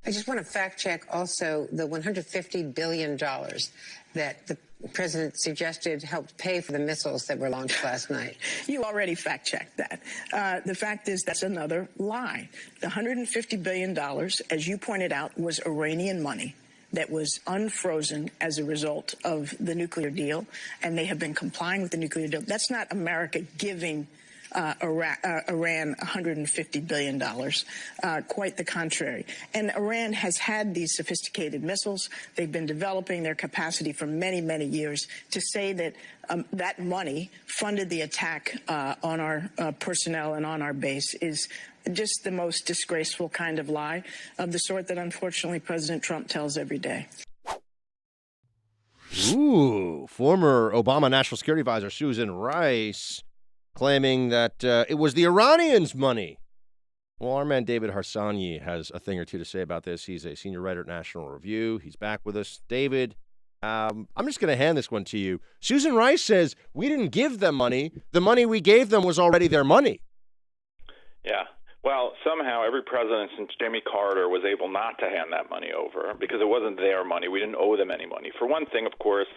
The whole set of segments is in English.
I just want to fact check also the $150 billion that the president suggested helped pay for the missiles that were launched last night. You already fact checked that. The fact is that's another lie. The $150 billion, as you pointed out, was Iranian money that was unfrozen as a result of the nuclear deal, and they have been complying with the nuclear deal. That's not America giving Iran $150 billion. Quite the contrary. And Iran has had these sophisticated missiles. They've been developing their capacity for many, many years. To say that that money funded the attack on our personnel and on our base is just the most disgraceful kind of lie of the sort that, unfortunately, President Trump tells every day. Ooh, former Obama National Security Advisor Susan Rice claiming that it was the Iranians' money. Well, our man David Harsanyi has a thing or two to say about this. He's a senior writer at National Review. He's back with us. David, I'm just going to hand this one to you. Susan Rice says we didn't give them money. The money we gave them was already their money. Yeah. Well, somehow every president since Jimmy Carter was able not to hand that money over because it wasn't their money. We didn't owe them any money. For one thing, of course,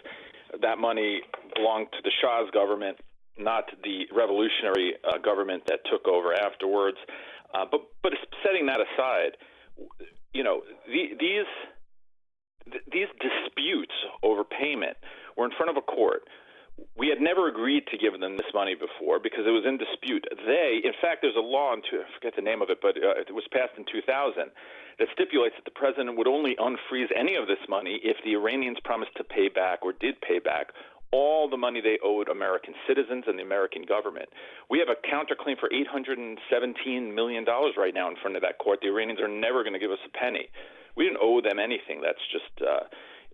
that money belonged to the Shah's government, not the revolutionary government that took over afterwards. But setting that aside, you know, these disputes over payment were in front of a court. We had never agreed to give them this money before because it was in dispute. In fact, there's a law, I forget the name of it, but it was passed in 2000, that stipulates that the president would only unfreeze any of this money if the Iranians promised to pay back or did pay back all the money they owed American citizens and the American government. We have a counterclaim for $817 million right now in front of that court. The Iranians are never going to give us a penny. We didn't owe them anything. That's just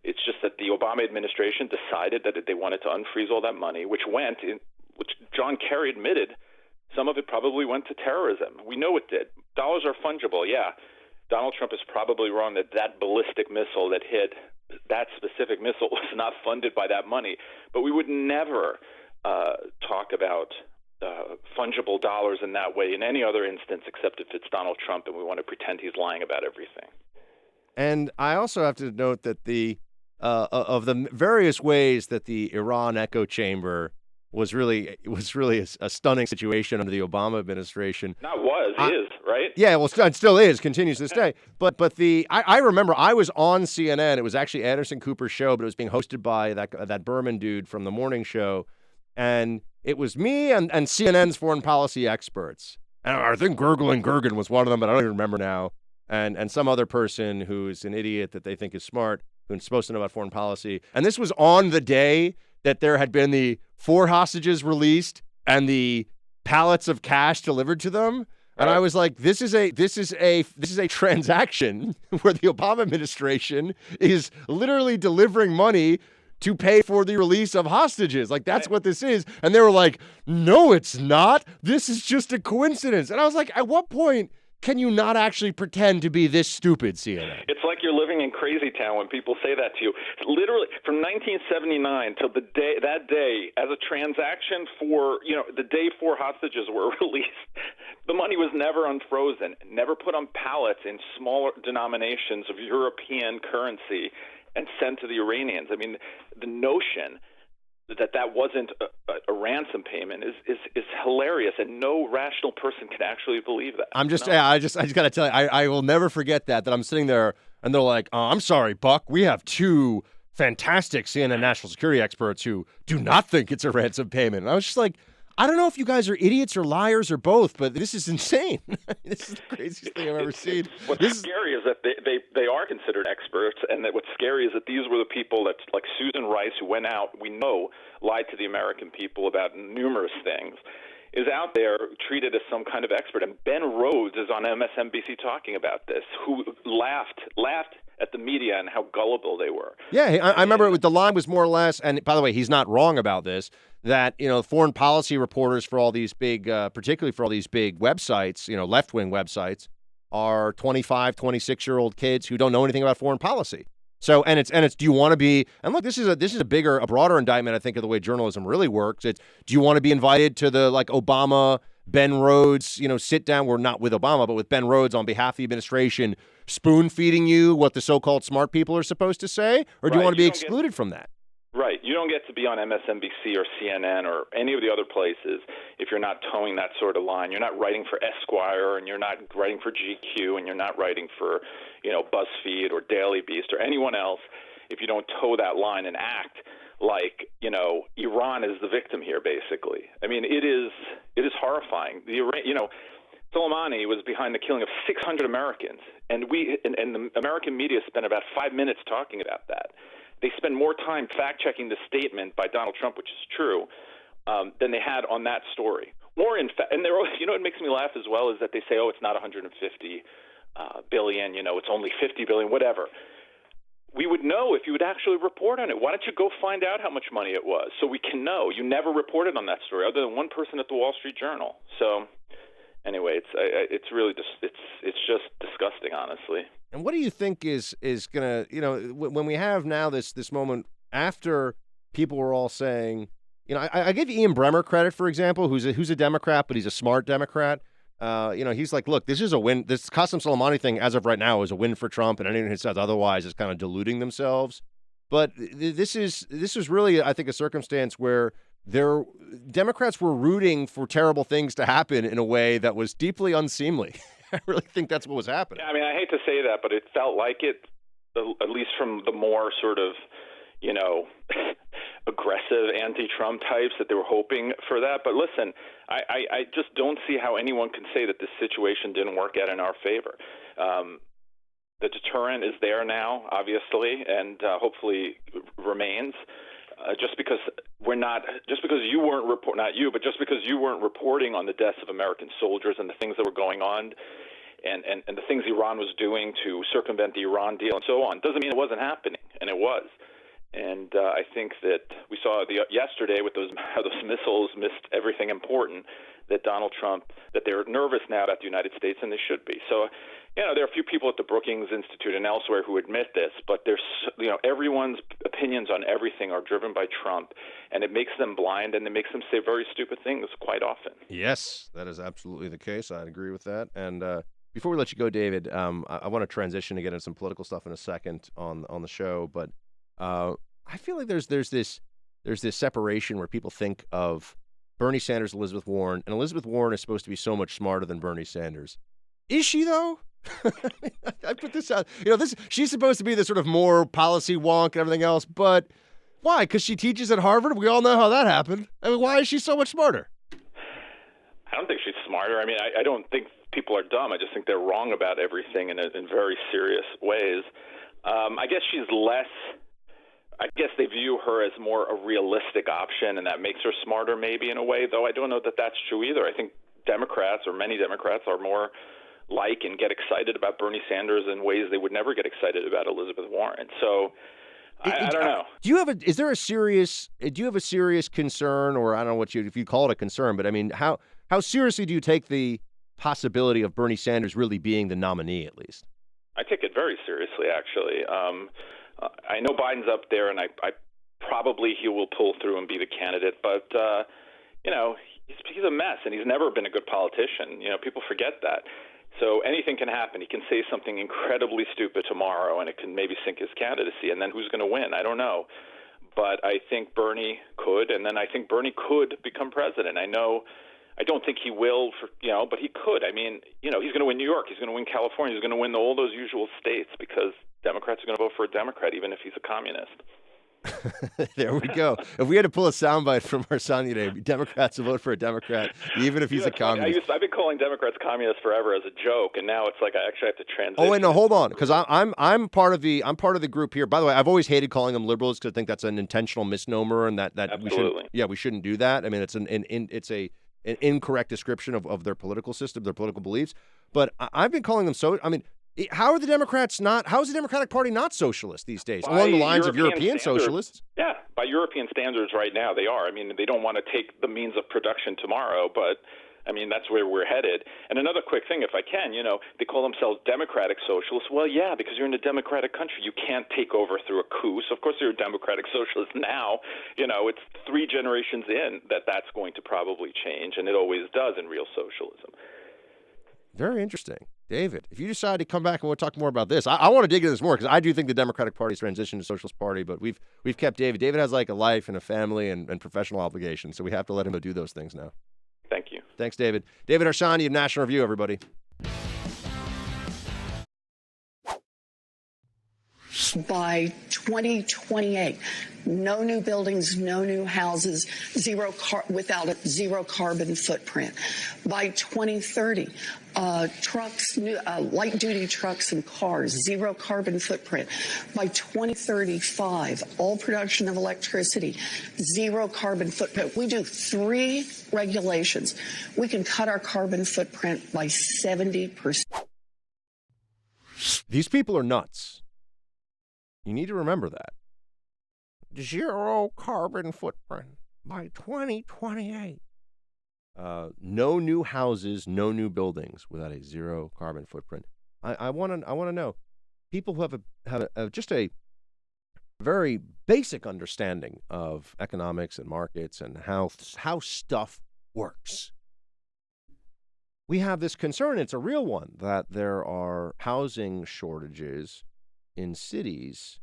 it's just that the Obama administration decided that they wanted to unfreeze all that money, which John Kerry admitted some of it probably went to terrorism. We know it did. Dollars are fungible, yeah. Donald Trump is probably wrong that ballistic missile that hit that specific missile was not funded by that money. But we would never talk about fungible dollars in that way in any other instance except if it's Donald Trump and we want to pretend he's lying about everything. And I also have to note that of the various ways that the Iran echo chamber was really a stunning situation under the Obama administration. Is, right? Yeah, well, it still is, continues to this day. But I remember I was on CNN. It was actually Anderson Cooper's show, but it was being hosted by that Berman dude from the morning show. And it was me and CNN's foreign policy experts. And I think Gergen was one of them, but I don't even remember now. And some other person who's an idiot that they think is smart, who's supposed to know about foreign policy. And this was on the day that there had been the 4 hostages released and the pallets of cash delivered to them. And I was like, this is a transaction where the Obama administration is literally delivering money to pay for the release of hostages. Like, that's what this is. And they were like, no, it's not. This is just a coincidence. And I was like, at what point can you not actually pretend to be this stupid, CNN? It's like you're living in crazy town when people say that to you. Literally, from 1979 till that day, as a transaction for, the day 4 hostages were released, the money was never unfrozen, never put on pallets in smaller denominations of European currency and sent to the Iranians. I mean, the notion that wasn't a ransom payment is hilarious, and no rational person can actually believe that. I just got to tell you, I will never forget that I'm sitting there and they're like, I'm sorry, Buck, we have 2 fantastic CNN national security experts who do not think it's a ransom payment. And I was just like, I don't know if you guys are idiots or liars or both, but this is insane. This is the craziest thing I've ever seen. What's scary is that they are considered experts, and that what's scary is that these were the people that, like Susan Rice, who went out, we know, lied to the American people about numerous things, is out there treated as some kind of expert. And Ben Rhodes is on MSNBC talking about this, who laughed at the media and how gullible they were. Yeah, I remember the line was more or less, and by the way, he's not wrong about this, that, foreign policy reporters for all these big, particularly for all these big websites, left-wing websites, are 25, 26-year-old kids who don't know anything about foreign policy. So, and it's, do you want to be, and look, this is a broader indictment, I think, of the way journalism really works. It's, do you want to be invited to the, Obama Ben Rhodes, sit down, we're not with Obama, but with Ben Rhodes on behalf of the administration, spoon feeding you what the so-called smart people are supposed to say? Or do you want to be excluded from that? Right. You don't get to be on MSNBC or CNN or any of the other places if you're not towing that sort of line. You're not writing for Esquire, and you're not writing for GQ, and you're not writing for, BuzzFeed or Daily Beast or anyone else if you don't toe that line and act like, Iran is the victim here, basically. I mean, it is horrifying. Soleimani was behind the killing of 600 Americans, and the American media spent about 5 minutes talking about that. They spend more time fact-checking the statement by Donald Trump, which is true, than they had on that story. More in fact, and what makes me laugh as well is that they say, it's not 150 billion, it's only 50 billion, whatever. We would know if you would actually report on it. Why don't you go find out how much money it was so we can know? You never reported on that story other than one person at the Wall Street Journal. So anyway, it's really just it's just disgusting, honestly. And what do you think is going to, when we have now this moment after people were all saying, I give Ian Bremmer credit, for example, who's a Democrat, but he's a smart Democrat. He's like, look, this is a win. This Qasem Soleimani thing, as of right now, is a win for Trump, and anyone who says otherwise is kind of deluding themselves. But this is really, I think, a circumstance where Democrats were rooting for terrible things to happen in a way that was deeply unseemly. I really think that's what was happening. Yeah, I mean, I hate to say that, but it felt like it, at least from the more sort of, aggressive anti-Trump types, that they were hoping for that. But listen, I just don't see how anyone can say that this situation didn't work out in our favor. The deterrent is there now, obviously, and hopefully remains. Just because you weren't reporting on the deaths of American soldiers and the things that were going on, and the things Iran was doing to circumvent the Iran deal and so on, doesn't mean it wasn't happening, and it was. And I think that we saw yesterday with how those missiles missed everything important, that Donald Trump, that they're nervous now about the United States, and they should be. So, there are a few people at the Brookings Institute and elsewhere who admit this, but there's, everyone's opinions on everything are driven by Trump, and it makes them blind, and it makes them say very stupid things quite often. Yes, that is absolutely the case. I'd agree with that. And before we let you go, David, I want to transition to get into some political stuff in a second on the show, but I feel like there's this separation where people think of Bernie Sanders, Elizabeth Warren, and Elizabeth Warren is supposed to be so much smarter than Bernie Sanders. Is she, though? I put this out. She's supposed to be the sort of more policy wonk and everything else, but why? Because she teaches at Harvard? We all know how that happened. I mean, why is she so much smarter? I don't think she's smarter. I mean, I don't think people are dumb. I just think they're wrong about everything in very serious ways. I guess they view her as more a realistic option, and that makes her smarter maybe in a way, though I don't know that that's true either. I think Democrats, or many Democrats, are more and get excited about Bernie Sanders in ways they would never get excited about Elizabeth Warren. So I don't know. Do you have a serious concern, or I don't know if you call it a concern, but I mean, how seriously do you take the possibility of Bernie Sanders really being the nominee, at least? I take it very seriously, actually. I know Biden's up there, and I probably he will pull through and be the candidate, but he's a mess, and he's never been a good politician. People forget that. So anything can happen. He can say something incredibly stupid tomorrow, and it can maybe sink his candidacy, and then who's going to win? I don't know. But I think Bernie could, and then I think Bernie could become president. I don't think he will, but he could. I mean, he's going to win New York. He's going to win California. He's going to win all those usual states because Democrats are going to vote for a Democrat, even if he's a communist. There we go. If we had to pull a soundbite from Harsanyi today, Democrats will vote for a Democrat, even if he's a communist. I've been calling Democrats communists forever as a joke, and now it's like I actually have to transition. Oh wait, no, hold on, because I'm part of the group here. By the way, I've always hated calling them liberals because I think that's an intentional misnomer, and that Absolutely. we shouldn't do that. I mean, it's an incorrect description of their political system, their political beliefs. But I've been calling them so. I mean, how is the Democratic Party not socialist these days? Along the lines of European socialists? Yeah, by European standards right now they are. I mean, they don't want to take the means of production tomorrow, but I mean, that's where we're headed. And another quick thing, if I can, they call themselves democratic socialists. Well, yeah, because you're in a democratic country. You can't take over through a coup. So, of course, they're a democratic socialist now. It's 3 generations in that's going to probably change, and it always does in real socialism. Very interesting. David, if you decide to come back and we'll talk more about this, I want to dig into this more because I do think the Democratic Party's transitioned to Socialist Party, but we've kept David. David has like a life and a family and professional obligations, so we have to let him go do those things now. Thank you. Thanks, David. David Harsanyi of National Review, everybody. By 2028, no new buildings, no new houses, without a zero carbon footprint. By 2030, trucks, light-duty trucks and cars, zero carbon footprint. By 2035, all production of electricity, zero carbon footprint. We do 3 regulations. We can cut our carbon footprint by 70%. These people are nuts. You need to remember that. Zero carbon footprint by 2028. No new houses, no new buildings without a zero carbon footprint. I want to know. People who have just a very basic understanding of economics and markets and how stuff works. We have this concern, it's a real one, that there are housing shortages in cities,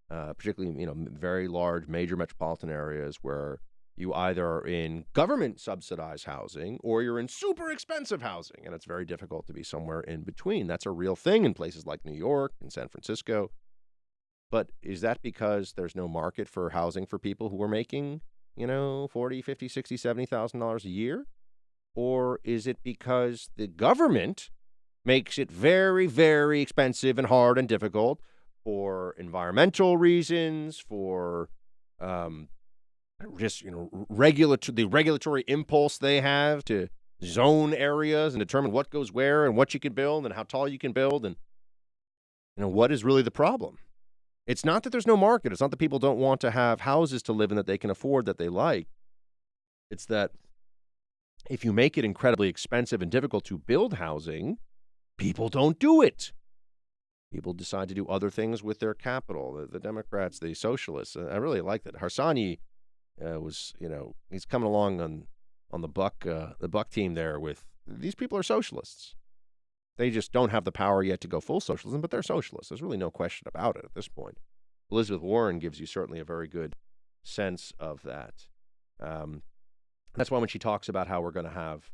particularly, very large major metropolitan areas where you either are in government subsidized housing or you're in super expensive housing. And it's very difficult to be somewhere in between. That's a real thing in places like New York and San Francisco. But is that because there's no market for housing for people who are making, $40, $50, $60, $70,000 a year? Or is it because the government makes it very, very expensive and hard and difficult for environmental reasons, for the regulatory impulse they have to zone areas and determine what goes where and what you can build and how tall you can build, and what is really the problem? It's not that there's no market. It's not that people don't want to have houses to live in that they can afford, that they like. It's that if you make it incredibly expensive and difficult to build housing, people don't do it. People decide to do other things with their capital. The Democrats, the socialists. I really like that. Harsanyi he's coming along on the Buck team there with, these people are socialists. They just don't have the power yet to go full socialism, but they're socialists. There's really no question about it at this point. Elizabeth Warren gives you certainly a very good sense of that. That's why when she talks about how we're going to have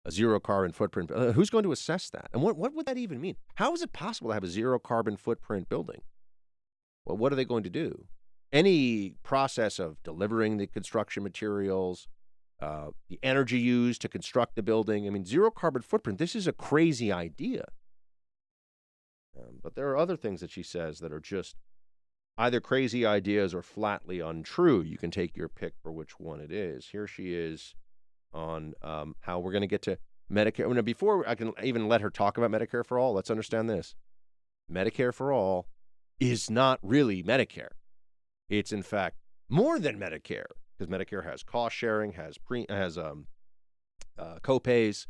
a zero carbon footprint, who's going to assess that? And what would that even mean? How is it possible to have a zero carbon footprint building? Well, what are they going to do? Any process of delivering the construction materials, the energy used to construct the building. Zero carbon footprint, this is a crazy idea. But there are other things that she says that are just either crazy ideas or flatly untrue. You can take your pick for which one it is. Here she is on how we're going to get to Medicare. Before I can even let her talk about Medicare for all, let's understand this. Medicare for all is not really Medicare. It's, in fact, more than Medicare, because Medicare has cost sharing, has co-pays,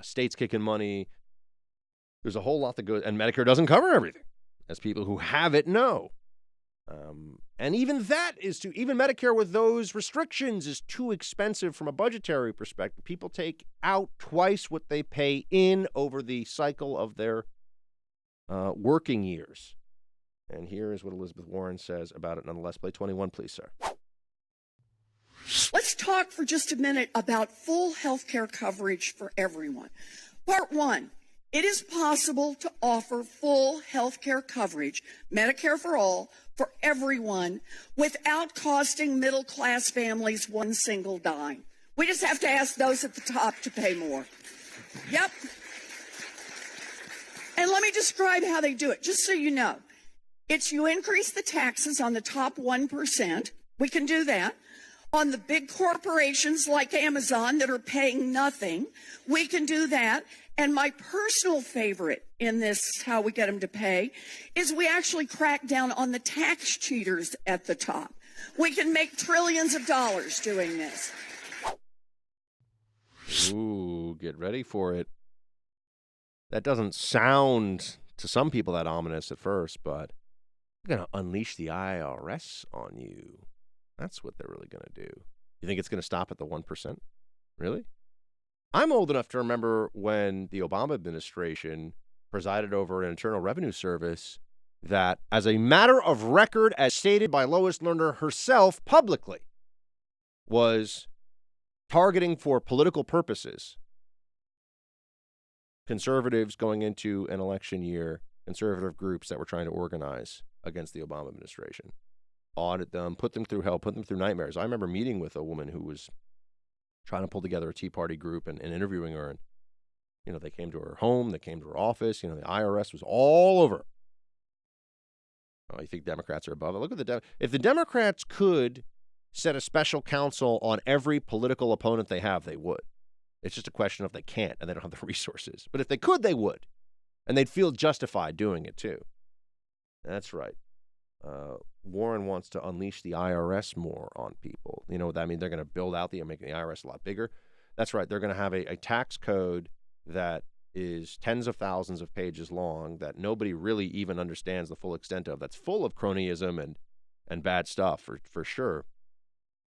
states kicking money. There's a whole lot that goes, and Medicare doesn't cover everything, as people who have it know. And even even Medicare with those restrictions is too expensive from a budgetary perspective. People take out twice what they pay in over the cycle of their working years. And here is what Elizabeth Warren says about it nonetheless. Play 21, please, sir. Let's talk for just a minute about full health care coverage for everyone. Part 1. It is possible to offer full health care coverage, Medicare for all, for everyone without costing middle-class families one single dime. We just have to ask those at the top to pay more. Yep. And let me describe how they do it, just so you know. It's you increase the taxes on the top 1%. We can do that. On the big corporations like Amazon that are paying nothing, we can do that. And my personal favorite in this, how we get them to pay, is we actually crack down on the tax cheaters at the top. We can make trillions of dollars doing this. Ooh, get ready for it. That doesn't sound to some people that ominous at first, but they're going to unleash the IRS on you. That's what they're really going to do. You think it's going to stop at the 1%? Really? I'm old enough to remember when the Obama administration presided over an Internal Revenue Service that, as a matter of record, as stated by Lois Lerner herself publicly, was targeting for political purposes conservatives going into an election year, conservative groups that were trying to organize against the Obama administration. Audit them, put them through hell, put them through nightmares. I remember meeting with a woman who was trying to pull together a Tea Party group and interviewing her. And, they came to her home, they came to her office. The IRS was all over. Oh, you think Democrats are above it? Look at if the Democrats could set a special counsel on every political opponent they have, they would. It's just a question of they can't, and they don't have the resources. But if they could, they would. And they'd feel justified doing it, too. That's right. Warren wants to unleash the IRS more on people. You know what that means? They're going to build out making the IRS a lot bigger. That's right. They're going to have a tax code that is tens of thousands of pages long that nobody really even understands the full extent of. That's full of cronyism and bad stuff, for sure.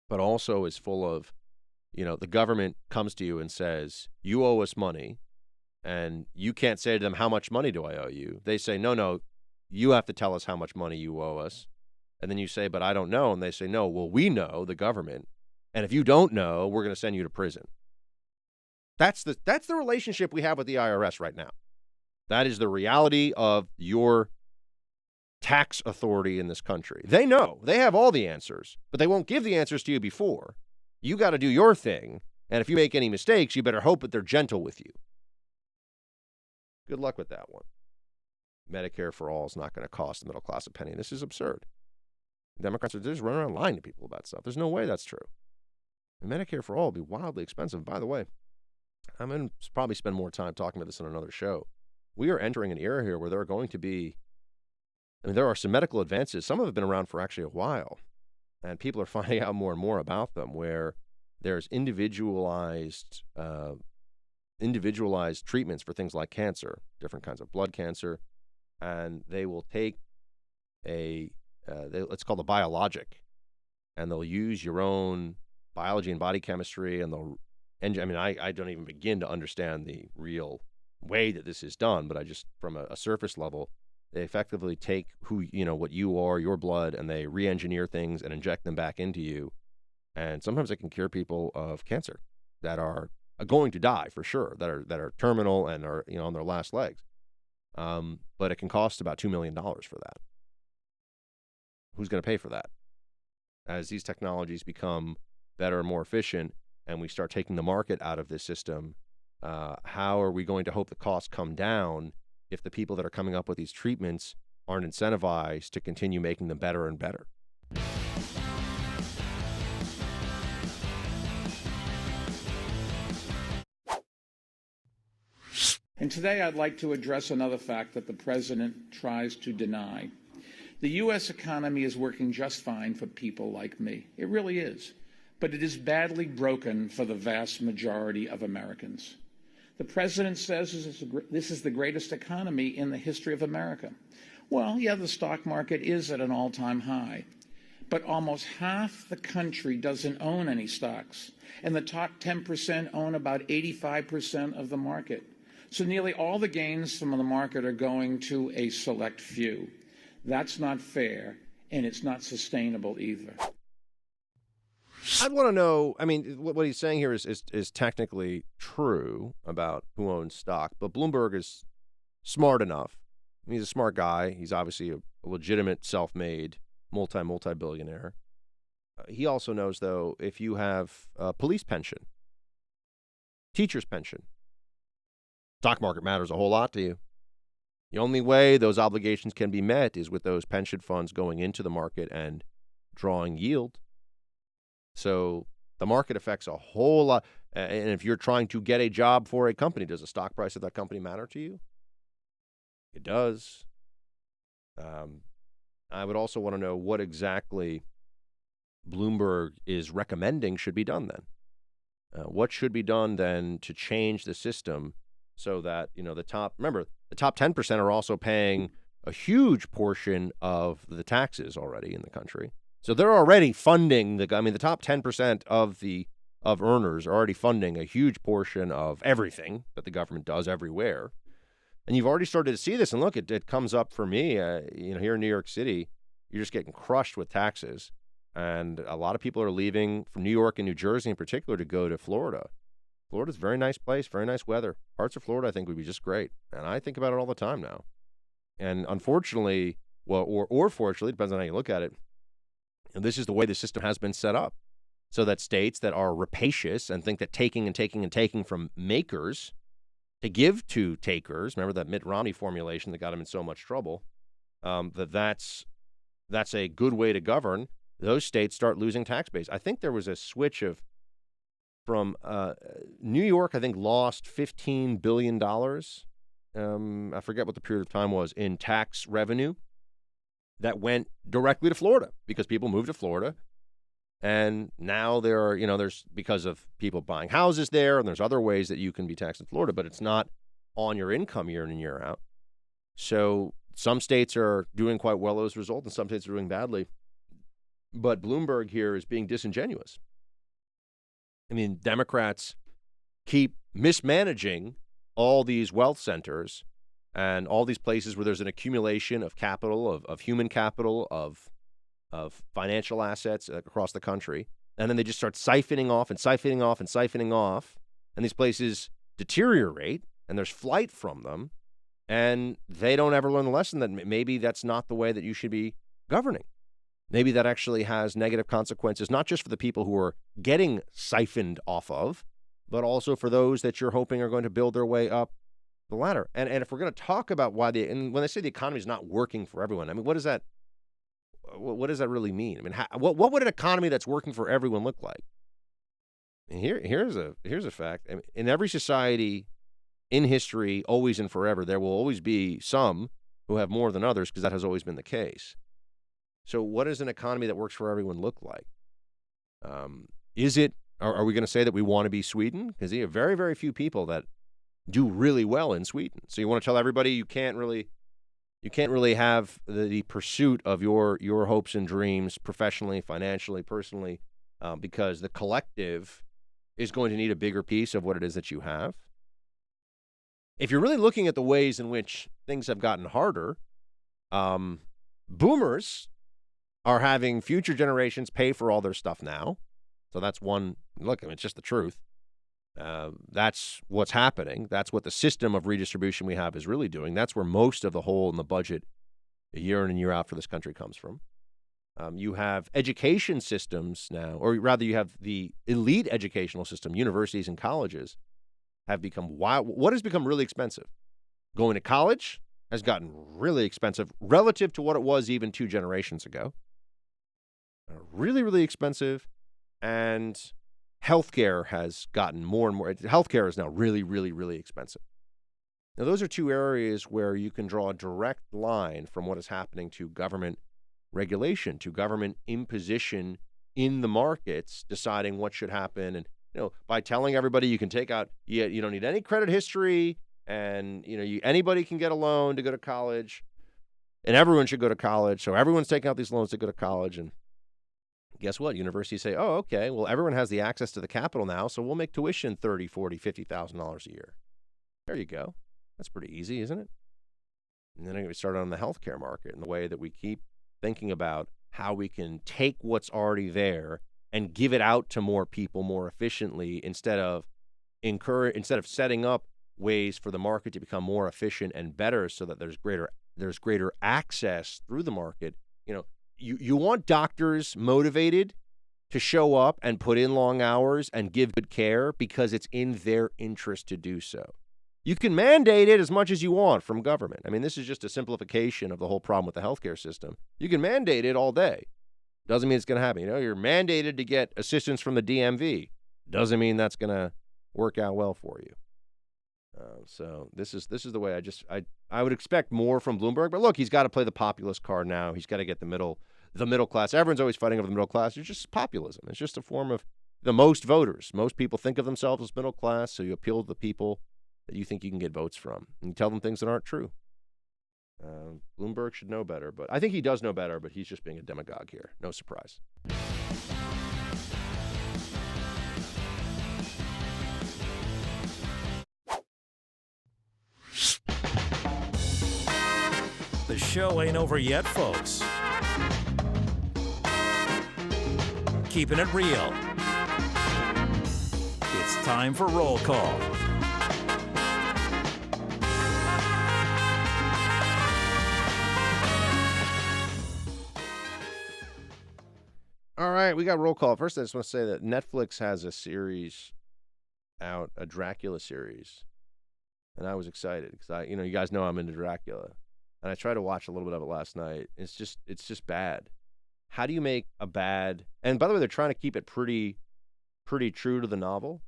But also is full of, the government comes to you and says, you owe us money. And you can't say to them, how much money do I owe you? They say, no, you have to tell us how much money you owe us. And then you say, but I don't know. And they say, no, well, we know, the government. And if you don't know, we're going to send you to prison. That's the relationship we have with the IRS right now. That is the reality of your tax authority in this country. They know. They have all the answers, but they won't give the answers to you before. You got to do your thing. And if you make any mistakes, you better hope that they're gentle with you. Good luck with that one. Medicare for all is not going to cost the middle class a penny. This is absurd. Democrats are just running around lying to people about stuff. There's no way that's true. And Medicare for all will be wildly expensive. By the way, I'm going to probably spend more time talking about this on another show. We are entering an era here where there are going to be, there are some medical advances. Some have been around for actually a while, and people are finding out more and more about them, where there's individualized treatments for things like cancer, different kinds of blood cancer, and they will take it's called a biologic, and they'll use your own biology and body chemistry, and I don't even begin to understand the real way that this is done, but I just, from a surface level, they effectively take what you are, your blood, and they re-engineer things and inject them back into you. And sometimes it can cure people of cancer that are going to die for sure, that are terminal and are on their last legs. But it can cost about $2 million for that. Who's going to pay for that? As these technologies become better and more efficient, and we start taking the market out of this system, how are we going to hope the costs come down if the people that are coming up with these treatments aren't incentivized to continue making them better and better? And today I'd like to address another fact that the president tries to deny. The U.S. economy is working just fine for people like me. It really is. But it is badly broken for the vast majority of Americans. The president says this is the greatest economy in the history of America. Well, yeah, the stock market is at an all-time high. But almost half the country doesn't own any stocks. And the top 10% own about 85% of the market. So nearly all the gains from the market are going to a select few. That's not fair, and it's not sustainable either. I'd want to know, what he's saying here is technically true about who owns stock, but Bloomberg is smart enough. He's a smart guy. He's obviously a legitimate, self-made, multi-billionaire. He also knows, though, if you have a police pension, teacher's pension, stock market matters a whole lot to you. The only way those obligations can be met is with those pension funds going into the market and drawing yield. So the market affects a whole lot. And if you're trying to get a job for a company, does the stock price of that company matter to you? It does. I would also want to know what exactly Bloomberg is recommending should be done then. What should be done then to change the system so that, the top 10% are also paying a huge portion of the taxes already in the country. So they're already funding the top 10% of earners are already funding a huge portion of everything that the government does everywhere. And you've already started to see this. And look, it comes up for me, here in New York City, you're just getting crushed with taxes. And a lot of people are leaving from New York and New Jersey in particular to go to Florida. Florida's a very nice place, very nice weather. Parts of Florida I think would be just great. And I think about it all the time now. And unfortunately, or fortunately, depends on how you look at it, and this is the way the system has been set up. So that states that are rapacious and think that taking and taking and taking from makers to give to takers, remember that Mitt Romney formulation that got him in so much trouble, that's a good way to govern. Those states start losing tax base. I think there was a switch from New York, I think, lost $15 billion. I forget what the period of time was in tax revenue that went directly to Florida because people moved to Florida. And now there's because of people buying houses there, and there's other ways that you can be taxed in Florida, but it's not on your income year in and year out. So some states are doing quite well as a result, and some states are doing badly. But Bloomberg here is being disingenuous. I mean, Democrats keep mismanaging all these wealth centers and all these places where there's an accumulation of capital, of human capital, of financial assets across the country. And then they just start siphoning off and siphoning off and siphoning off. And these places deteriorate and there's flight from them. And they don't ever learn the lesson that maybe that's not the way that you should be governing. Maybe that actually has negative consequences, not just for the people who are getting siphoned off of, but also for those that you're hoping are going to build their way up the ladder. And if we're going to talk about and when they say the economy is not working for everyone, I mean, what does that really mean? I mean, what would an economy that's working for everyone look like? And here's a fact. I mean, in every society, in history, always and forever, there will always be some who have more than others because that has always been the case. So what does an economy that works for everyone look like? Are we going to say that we want to be Sweden? Because you have very, very few people that do really well in Sweden. So you want to tell everybody you can't really have the pursuit of your hopes and dreams professionally, financially, personally, because the collective is going to need a bigger piece of what it is that you have. If you're really looking at the ways in which things have gotten harder, boomers are having future generations pay for all their stuff now. So that's one. Look, I mean, it's just the truth. That's what's happening. That's what the system of redistribution we have is really doing. That's where most of the hole in the budget year in and year out for this country comes from. You have education systems now, or rather you have the elite educational system, universities and colleges have become wild. What has become really expensive? Going to college has gotten really expensive relative to what it was even 2 generations ago. Really, really expensive. And healthcare has gotten more and more. Healthcare is now really, really, really expensive. Now, those are 2 areas where you can draw a direct line from what is happening to government regulation, to government imposition in the markets, deciding what should happen. And, by telling everybody you can take out, you don't need any credit history, and, anybody can get a loan to go to college, and everyone should go to college. So everyone's taking out these loans to go to college. And guess what? Universities say, oh, okay, well, everyone has the access to the capital now, so we'll make tuition $30,000, $40,000, $50,000 a year. There you go. That's pretty easy, isn't it? And then we start on the healthcare market and the way that we keep thinking about how we can take what's already there and give it out to more people more efficiently instead of setting up ways for the market to become more efficient and better so that there's greater access through the market. You want doctors motivated to show up and put in long hours and give good care because it's in their interest to do so. You can mandate it as much as you want from government. I mean, this is just a simplification of the whole problem with the healthcare system. You can mandate it all day. Doesn't mean it's going to happen. You're mandated to get assistance from the DMV. Doesn't mean that's going to work out well for you. So this is the way I would expect more from Bloomberg. But look, he's got to play the populist card now. He's got to get the middle class. Everyone's always fighting over the middle class. It's just populism. It's just a form of the most voters. Most people think of themselves as middle class, so you appeal to the people that you think you can get votes from. And you tell them things that aren't true. Bloomberg should know better, but I think he does know better, but he's just being a demagogue here. No surprise. The show ain't over yet, folks. Keeping it real. It's time for roll call. All right, we got roll call. First, I just want to say that Netflix has a series out, a Dracula series, and I was excited because you guys know I'm into Dracula, and I tried to watch a little bit of it last night. It's just bad. How do you make a bad? And by the way, they're trying to keep it pretty true to the novel,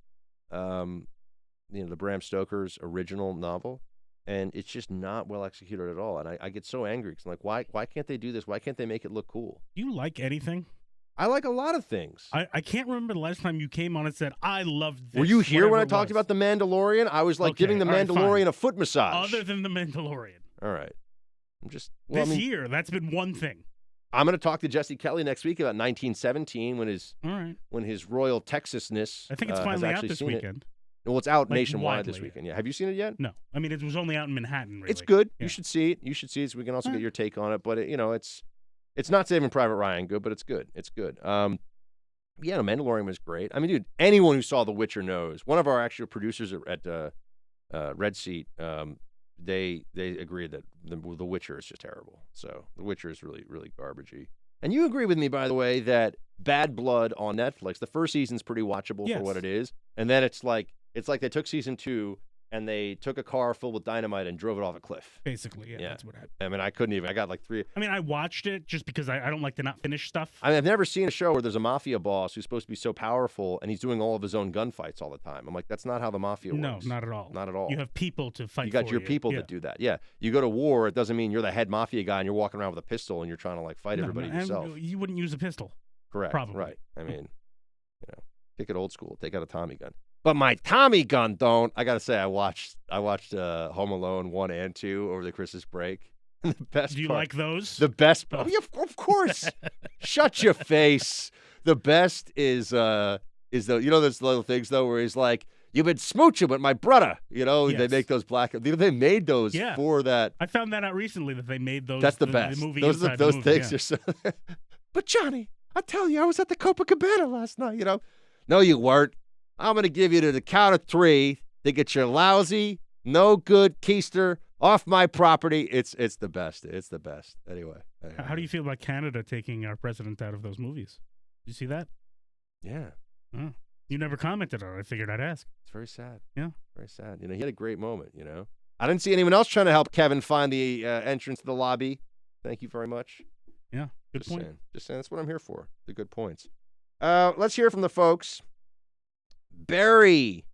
the Bram Stoker's original novel, and it's just not well executed at all. And I get so angry because I'm like, why can't they do this? Why can't they make it look cool? Do you like anything? I like a lot of things. I can't remember the last time you came on and said, I loved this. Were you here when I talked about The Mandalorian? I was like giving The Mandalorian a foot massage. Other than The Mandalorian. All right. I'm just... This year, that's been one thing. I'm going to talk to Jesse Kelly next week about 1917 when his royal Texasness I think it's finally out this weekend. Well, it's out nationwide this weekend. Yeah. Have you seen it yet? No. I mean, it was only out in Manhattan, really. It's good. Yeah. You should see it. So we can also get your take on it. But, it's not Saving Private Ryan good, but it's good. It's good. Yeah, Mandalorian was great. I mean, dude, anyone who saw The Witcher knows. One of our actual producers at Red Seat, they agreed that The Witcher is just terrible. So The Witcher is really, really garbagey. And you agree with me, by the way, that Bad Blood on Netflix, the first season's pretty watchable for what it is. And then it's like they took season 2 and they took a car filled with dynamite and drove it off a cliff. Basically, yeah, that's what happened. I mean, I couldn't even. I got like 3. I mean, I watched it just because I don't like to not finish stuff. I mean, I've never seen a show where there's a mafia boss who's supposed to be so powerful and he's doing all of his own gunfights all the time. I'm like, that's not how the mafia works. No, not at all. Not at all. You have people to fight for you. You got your people that do that. Yeah. You go to war, it doesn't mean you're the head mafia guy and you're walking around with a pistol and you're trying to like fight everybody yourself. You wouldn't use a pistol. Correct. Probably. Right. I mean, take it old school. Take out a Tommy gun. But my Tommy gun don't. I gotta say, I watched Home Alone 1 and 2 over the Christmas break. And the best. Do you like those? The best. Oh, yeah, of course. Shut your face. The best is those little things though where he's like, "You've been smooching with my brother." They make those black. They made those for that. I found that out recently that they made those. That's the best. The movie those things are so. But Johnny, I tell you, I was at the Copacabana last night. No, you weren't. I'm going to give you to the count of 3 to get your lousy, no good keister off my property. It's the best. It's the best. Anyway. How do you feel about Canada taking our president out of those movies? Did you see that? Yeah. Oh. You never commented on it. I figured I'd ask. It's very sad. Yeah. Very sad. He had a great moment, I didn't see anyone else trying to help Kevin find the entrance to the lobby. Thank you very much. Yeah. Good point. Just saying. That's what I'm here for. The good points. Let's hear from the folks. Barry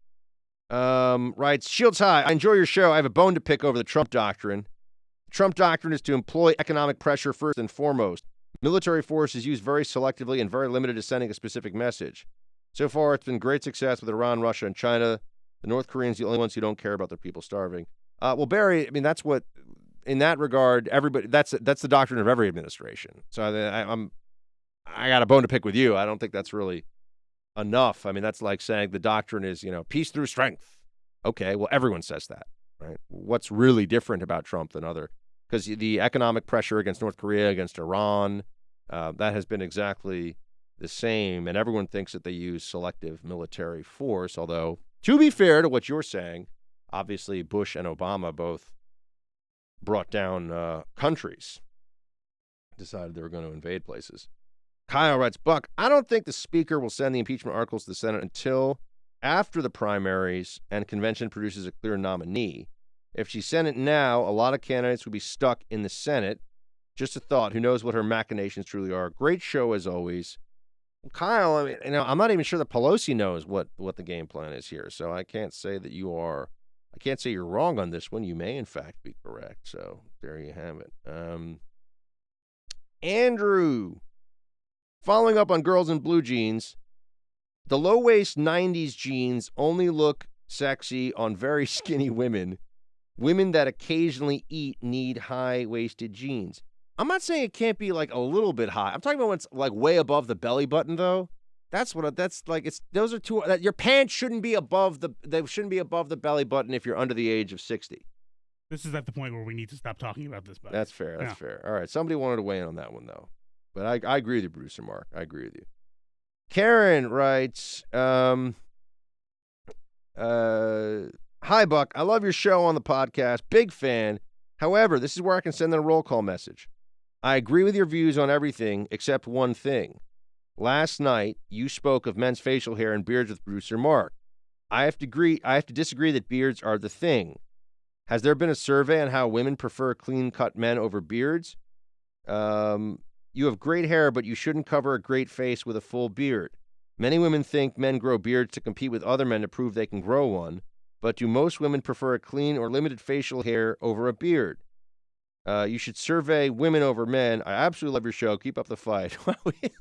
writes, Shields High, I enjoy your show. I have a bone to pick over the Trump doctrine. The Trump doctrine is to employ economic pressure first and foremost. Military force is used very selectively and very limited to sending a specific message. So far, it's been great success with Iran, Russia, and China. The North Koreans the only ones who don't care about their people starving. Well, Barry, I mean, that's what, in that regard, everybody, that's the doctrine of every administration. So I got a bone to pick with you. I don't think that's really enough. I mean, that's like saying the doctrine is, peace through strength. Okay, well, everyone says that, right? What's really different about Trump than other? Because the economic pressure against North Korea, against Iran, that has been exactly the same, and everyone thinks that they use selective military force, although, to be fair to what you're saying, obviously Bush and Obama both brought down countries, decided they were going to invade places. Kyle writes, Buck, I don't think the speaker will send the impeachment articles to the Senate until after the primaries and convention produces a clear nominee. If she sent it now, a lot of candidates would be stuck in the Senate. Just a thought. Who knows what her machinations truly are? Great show as always. Well, Kyle, I mean, I'm not even sure that Pelosi knows what the game plan is here. So I can't say that you are. I can't say you're wrong on this one. You may, in fact, be correct. So there you have it. Andrew. Following up on Girls in Blue Jeans, The low-waist 90s jeans only look sexy on very skinny women. Women that occasionally eat need high-waisted jeans. I'm not saying it can't be like a little bit high. I'm talking about when it's like way above the belly button, though. That's like. It's those are two. Your pants shouldn't be above the. They shouldn't be above the belly button if you're under the age of 60. This is at the point where we need to stop talking about this. Buddy. That's fair. That's fair. All right. Somebody wanted to weigh in on that one though, but I agree with you, producer Mark. I agree with you. Karen writes, "Hi Buck. I love your show on the podcast. Big fan. However, this is where I can send in a roll call message. I agree with your views on everything except one thing. Last night, you spoke of men's facial hair and beards with producer Mark. I have to disagree that beards are the thing. Has there been a survey on how women prefer clean-cut men over beards? You have great hair, but you shouldn't cover a great face with a full beard. Many women think men grow beards to compete with other men to prove they can grow one, but do most women prefer a clean or limited facial hair over a beard? You should survey women over men. I absolutely love your show. Keep up the fight."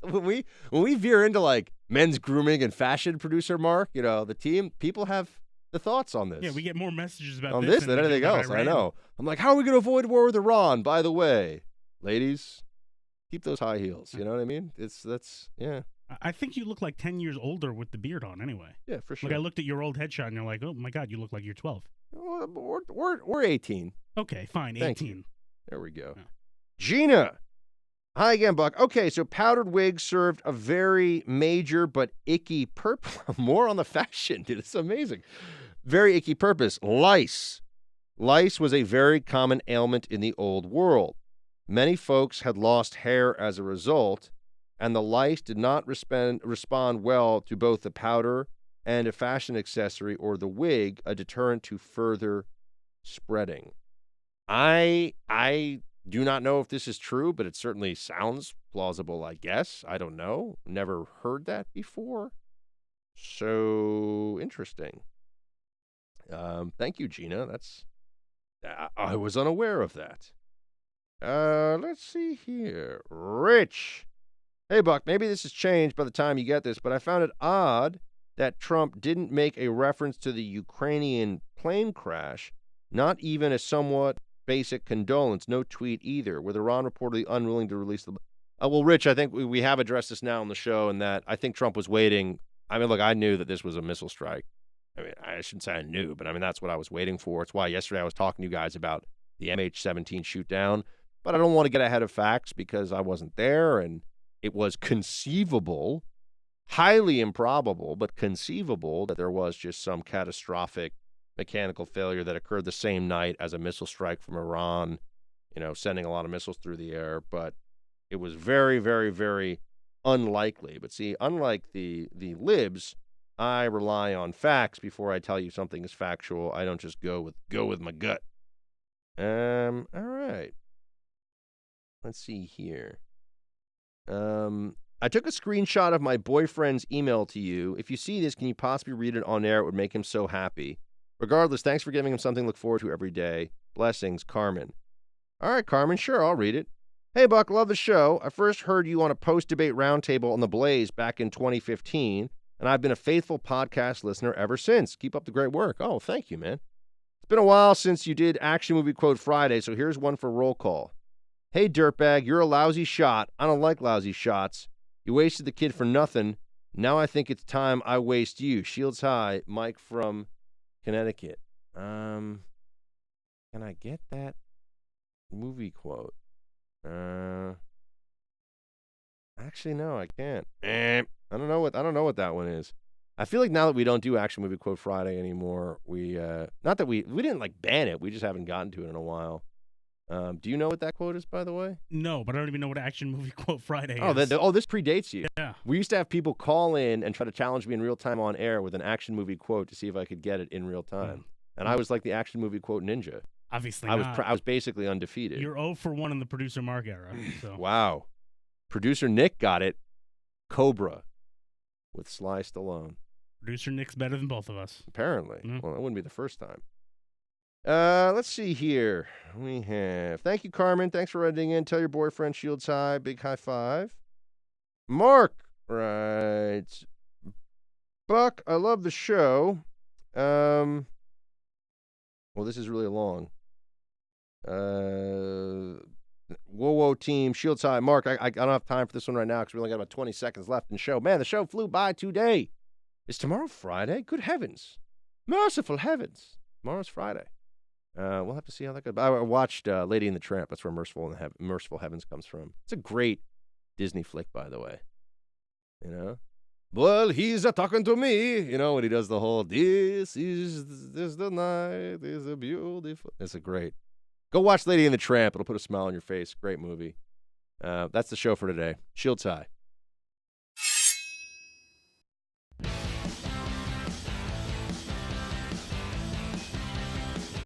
when we veer into like men's grooming and fashion, producer Mark, the team, people have the thoughts on this. Yeah, we get more messages about on this than anything else. I know. I'm like, how are we going to avoid war with Iran? By the way, ladies, keep those high heels. You know what I mean? Yeah. I think you look like 10 years older with the beard on anyway. Yeah, for sure. Like I looked at your old headshot and you're like, oh my God, you look like you're 12. We're 18. Okay, fine, Thank 18. You. There we go. Yeah. Gina. Hi again, Buck. Okay, so powdered wigs served a very major but icky purpose. More on the fashion, dude. It's amazing. Very icky purpose. Lice. Lice was a very common ailment in the old world. Many folks had lost hair as a result, and the lice did not respond well to both the powder and a fashion accessory or the wig, a deterrent to further spreading. I do not know if this is true, but it certainly sounds plausible, I guess. I don't know. Never heard that before. So interesting. Thank you, Gina. I was unaware of that. Let's see here. Rich. Hey, Buck, maybe this has changed by the time you get this, but I found it odd that Trump didn't make a reference to the Ukrainian plane crash, not even a somewhat basic condolence, no tweet either, with Iran reportedly unwilling to release the... well, Rich, I think we have addressed this now on the show, and that I think Trump was waiting. I mean, look, I knew that this was a missile strike. I mean, I shouldn't say I knew, but I mean, that's what I was waiting for. It's why yesterday I was talking to you guys about the MH17 shoot down, but I don't want to get ahead of facts because I wasn't there, and it was conceivable, highly improbable, but conceivable that there was just some catastrophic mechanical failure that occurred the same night as a missile strike from Iran, sending a lot of missiles through the air. But it was very, very, very unlikely. But see, unlike the libs, I rely on facts before I tell you something is factual. I don't just go with my gut. All right. Let's see here. I took a screenshot of my boyfriend's email to you. If you see this, can you possibly read it on air? It would make him so happy. Regardless, thanks for giving him something to look forward to every day. Blessings, Carmen. All right, Carmen, sure, I'll read it. Hey, Buck, love the show. I first heard you on a post-debate roundtable on The Blaze back in 2015, and I've been a faithful podcast listener ever since. Keep up the great work. Oh, thank you, man. It's been a while since you did Action Movie Quote Friday, so here's one for roll call. Hey, dirtbag, you're a lousy shot. I don't like lousy shots. You wasted the kid for nothing. Now I think it's time I waste you. Shields high, Mike from Connecticut. Can I get that movie quote? Actually, no, I can't. I don't know what that one is. I feel like now that we don't do Action Movie Quote Friday anymore, not that we didn't like ban it, we just haven't gotten to it in a while. Do you know what that quote is, by the way? No, but I don't even know what Action Movie Quote Friday is. This predates you. Yeah. We used to have people call in and try to challenge me in real time on air with an action movie quote to see if I could get it in real time. And I was like the action movie quote ninja. Obviously I not. was basically undefeated. You're 0 for 1 in the producer Mark era. So. Wow. Producer Nick got it. Cobra with Sly Stallone. Producer Nick's better than both of us. Apparently. Mm-hmm. Well, that wouldn't be the first time. Let's see here. We have... Thank you, Carmen. Thanks for writing in. Tell your boyfriend Shields high. Big high five. Mark writes... Buck, I love the show. Well, this is really long. Whoa, team, Shields High. Mark, I don't have time for this one right now because we only got about 20 seconds left in the show. Man, the show flew by today. Is tomorrow Friday? Good heavens. Merciful heavens. Tomorrow's Friday. We'll have to see how that goes. I watched Lady and the Tramp. That's where Merciful Heavens comes from. It's a great Disney flick, by the way. You know? Well, he's talking to me. You know, when he does the whole, this is the night, is a beautiful. It's a great. Go watch Lady and the Tramp. It'll put a smile on your face. Great movie. That's the show for today. Shields High.